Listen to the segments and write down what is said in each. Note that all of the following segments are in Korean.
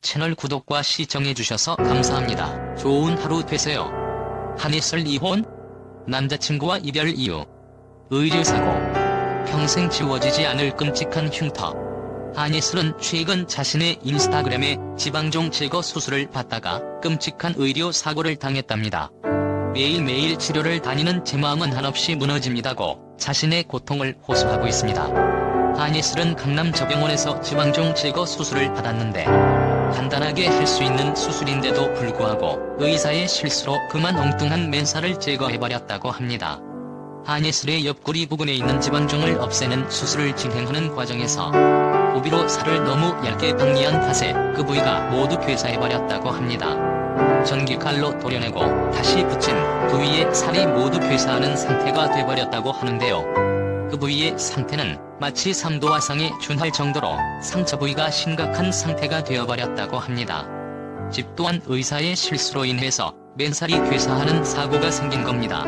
채널 구독과 시청해주셔서 감사합니다. 좋은 하루 되세요. 한예슬 이혼? 남자친구와 이별 이유? 의료사고? 평생 지워지지 않을 끔찍한 흉터. 한예슬은 최근 자신의 인스타그램에 지방종 제거 수술을 받다가 끔찍한 의료사고를 당했답니다. 매일매일 치료를 다니는 제 마음은 한없이 무너집니다고 자신의 고통을 호소하고 있습니다. 한예슬은 강남저병원에서 지방종 제거 수술을 받았는데 간단하게 할 수 있는 수술인데도 불구하고 의사의 실수로 그만 엉뚱한 맨살을 제거해버렸다고 합니다. 한예슬의 옆구리 부근에 있는 지방종을 없애는 수술을 진행하는 과정에서 고비로 살을 너무 얇게 박리한 탓에 그 부위가 모두 괴사해버렸다고 합니다. 전기칼로 도려내고 다시 붙인 부위의 살이 모두 괴사하는 상태가 돼버렸다고 하는데요. 그 부위의 상태는 마치 3도 화상에 준할 정도로 상처 부위가 심각한 상태가 되어버렸다고 합니다. 집 또한 의사의 실수로 인해서 맨살이 괴사하는 사고가 생긴 겁니다.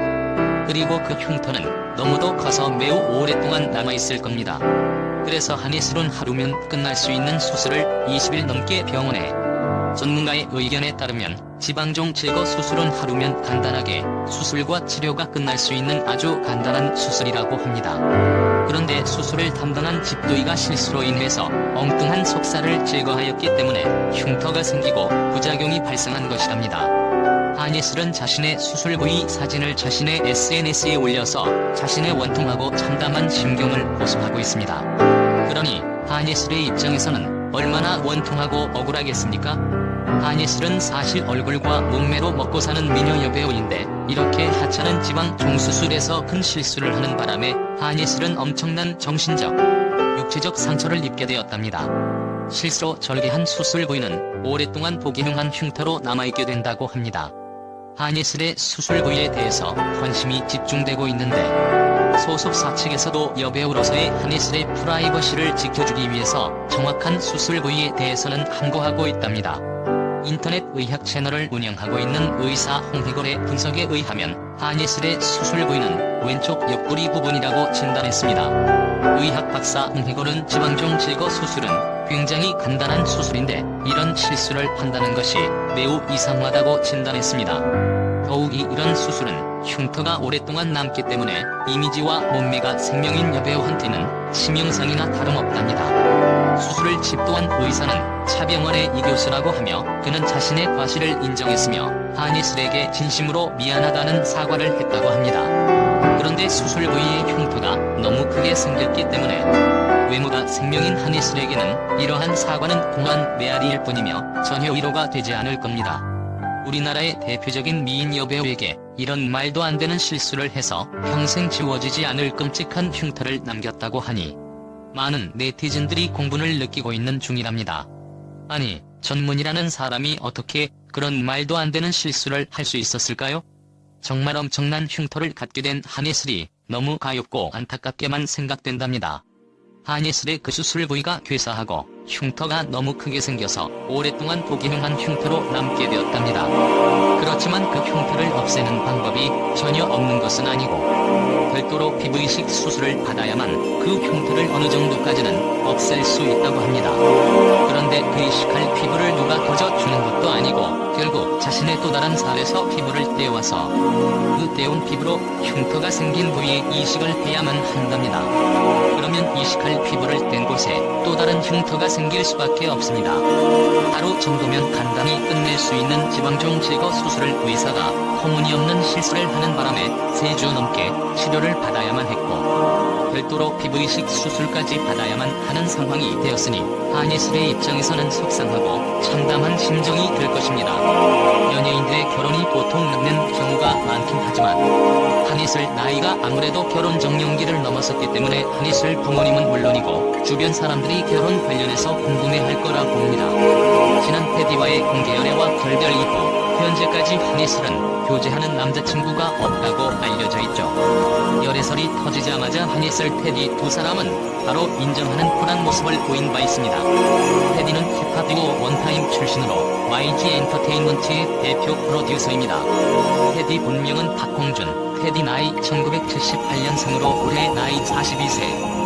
그리고 그 흉터는 너무도 커서 매우 오랫동안 남아있을 겁니다. 그래서 한예슬은 하루면 끝날 수 있는 수술을 20일 넘게 병원에 전문가의 의견에 따르면 지방종 제거 수술은 하루면 간단하게 수술과 치료가 끝날 수 있는 아주 간단한 수술이라고 합니다. 그런데 수술을 담당한 집도의가 실수로 인해서 엉뚱한 속살을 제거하였기 때문에 흉터가 생기고 부작용이 발생한 것이랍니다. 한예슬은 자신의 수술 부위 사진을 자신의 SNS에 올려서 자신의 원통하고 참담한 심경을 호소하고 있습니다. 그러니 한예슬의 입장에서는 얼마나 원통하고 억울하겠습니까? 한예슬은 사실 얼굴과 몸매로 먹고 사는 미녀 여배우인데 이렇게 하찮은 지방 종수술에서 큰 실수를 하는 바람에 한예슬은 엄청난 정신적, 육체적 상처를 입게 되었답니다. 실수로 절개한 수술 부위는 오랫동안 보기 흉한 흉터로 남아있게 된다고 합니다. 한예슬의 수술 부위에 대해서 관심이 집중되고 있는데 소속사 측에서도 여배우로서의 한예슬의 프라이버시를 지켜주기 위해서 정확한 수술 부위에 대해서는 함구하고 있답니다. 인터넷 의학 채널을 운영하고 있는 의사 홍희걸의 분석에 의하면 한예슬의 수술 부위는 왼쪽 옆구리 부분이라고 진단했습니다. 의학 박사 홍희걸은 지방종 제거 수술은 굉장히 간단한 수술인데 이런 실수를 한다는 것이 매우 이상하다고 진단했습니다. 더욱이 이런 수술은 흉터가 오랫동안 남기 때문에 이미지와 몸매가 생명인 여배우한테는 치명상이나 다름없답니다. 수술을 집도한 의사는 차병원의 이교수라고 하며 그는 자신의 과실을 인정했으며 한예슬에게 진심으로 미안하다는 사과를 했다고 합니다. 그런데 수술 부위의 흉터가 너무 크게 생겼기 때문에 외모가 생명인 한예슬에게는 이러한 사과는 공한 메아리일 뿐이며 전혀 위로가 되지 않을 겁니다. 우리나라의 대표적인 미인 여배우에게 이런 말도 안 되는 실수를 해서 평생 지워지지 않을 끔찍한 흉터를 남겼다고 하니 많은 네티즌들이 공분을 느끼고 있는 중이랍니다. 아니, 전문이라는 사람이 어떻게 그런 말도 안 되는 실수를 할 수 있었을까요? 정말 엄청난 흉터를 갖게 된 한예슬이 너무 가엾고 안타깝게만 생각된답니다. 한예슬의 그 수술 부위가 괴사하고 흉터가 너무 크게 생겨서 오랫동안 보기 흉한 흉터로 남게 되었답니다. 그렇지만 그 흉터를 없애는 방법이 전혀 없는 것은 아니고 별도로 피부이식 수술을 받아야만 그 흉터를 어느 정도까지는 없앨 수 있다고 합니다. 그런데 그 이식할 피부를 누가 거저주는 것도 아니고 결국 자신의 또 다른 살에서 피부를 떼어와서 그 떼온 피부로 흉터가 생긴 부위에 이식을 해야만 한답니다. 그러면 이식할 피부를 뗀 곳에 또 다른 흉터가 생길 수밖에 없습니다. 하루 정도면 간단히 끝낼 수 있는 지방종 제거 수술을 의사가 터무니없는 실수를 하는 바람에 3주 넘게 치료를 받아야만 했고 별도로 피부이식 수술까지 받아야만 하는 상황이 되었으니 한예슬의 입장에서는 속상하고 참담한 심정이 들 것입니다. 연예인들의 결혼이 보통 늦는 경우가 많긴 하지만 한예슬 나이가 아무래도 결혼 정년기를 넘었었기 때문에 한예슬 부모님은 물론이고 주변 사람들이 결혼 관련해서 궁금해할 거라 봅니다. 지난 테디와의 공개 연애와 결별 이후 현재까지 한예슬은 교제하는 남자친구가 없다고 알려져 있죠. 열애설이 터지자마자 한예슬, 테디 두 사람은 바로 인정하는 쿨한 모습을 보인 바 있습니다. 테디는 힙합 듀오 원타임 출신으로 YG 엔터테인먼트의 대표 프로듀서입니다. 테디 본명은 박홍준, 테디 나이 1978년생으로 올해 나이 42세.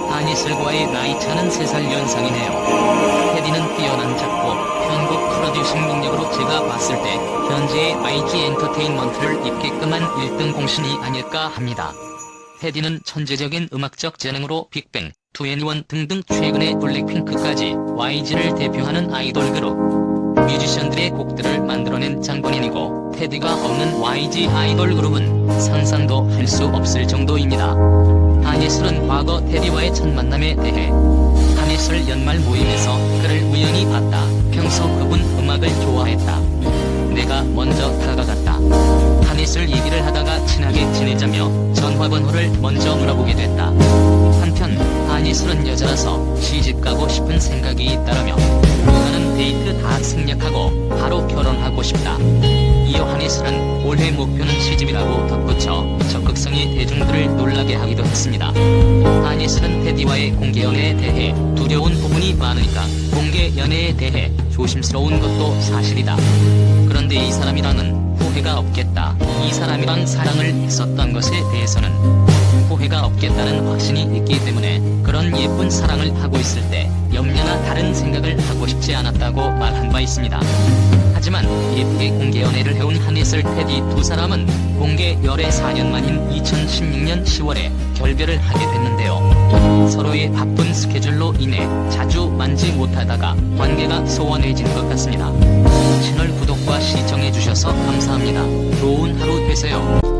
한예슬과의 나이 차는 3살 연상이네요. 테디는 뛰어난 작곡, 한국 프로듀싱 능력으로 제가 봤을 때 현재의 YG 엔터테인먼트를 입게끔 한 1등 공신이 아닐까 합니다. 테디는 천재적인 음악적 재능으로 빅뱅, 2NE1 등등 최근의 블랙핑크까지 YG를 대표하는 아이돌 그룹, 뮤지션들의 곡들을 만들어낸 장본인이고 테디가 없는 YG 아이돌 그룹은 상상도 할 수 없을 정도입니다. 한예슬은 과거 테디와의 첫 만남에 대해 한예슬 연말 모임에서 그를 우연히 봤다. 평소 그분 음악을 좋아했다. 내가 먼저 다가갔다. 한예슬 얘기를 하다가 친하게 지내자며 전화번호를 먼저 물어보게 됐다. 한편 한예슬은 여자라서 시집가고 싶은 생각이 있다라며 나는 데이트 다 생략하고 바로 결혼하고 싶다. 이어 한예슬은 올해 목표는 시집이라고 덧붙여 적극성이 대중들을 놀라게 하기도 했습니다. 한예슬은 테디와의 공개 연애에 대해 두려운 부분이 많으니까 공개 연애에 대해 조심스러운 것도 사실이다. 그런데 이 사람이랑은 후회가 없겠다. 이 사람이랑 사랑을 했었던 것에 대해서는 후회가 없겠다는 확신이 있기 때문에 그런 예쁜 사랑을 하고 있을 때 염려나 다른 생각을 하고 싶지 않았다고 말한 바 있습니다. 하지만 예쁘게 공개 연애를 해온 한예슬, 테디 두 사람은 공개 열애 4년 만인 2016년 10월에 결별을 하게 됐는데요. 서로의 바쁜 스케줄로 인해 자주 만지 못하다가 관계가 소원해진 것 같습니다. 채널 구독과 시청해주셔서 감사합니다. 좋은 하루 되세요.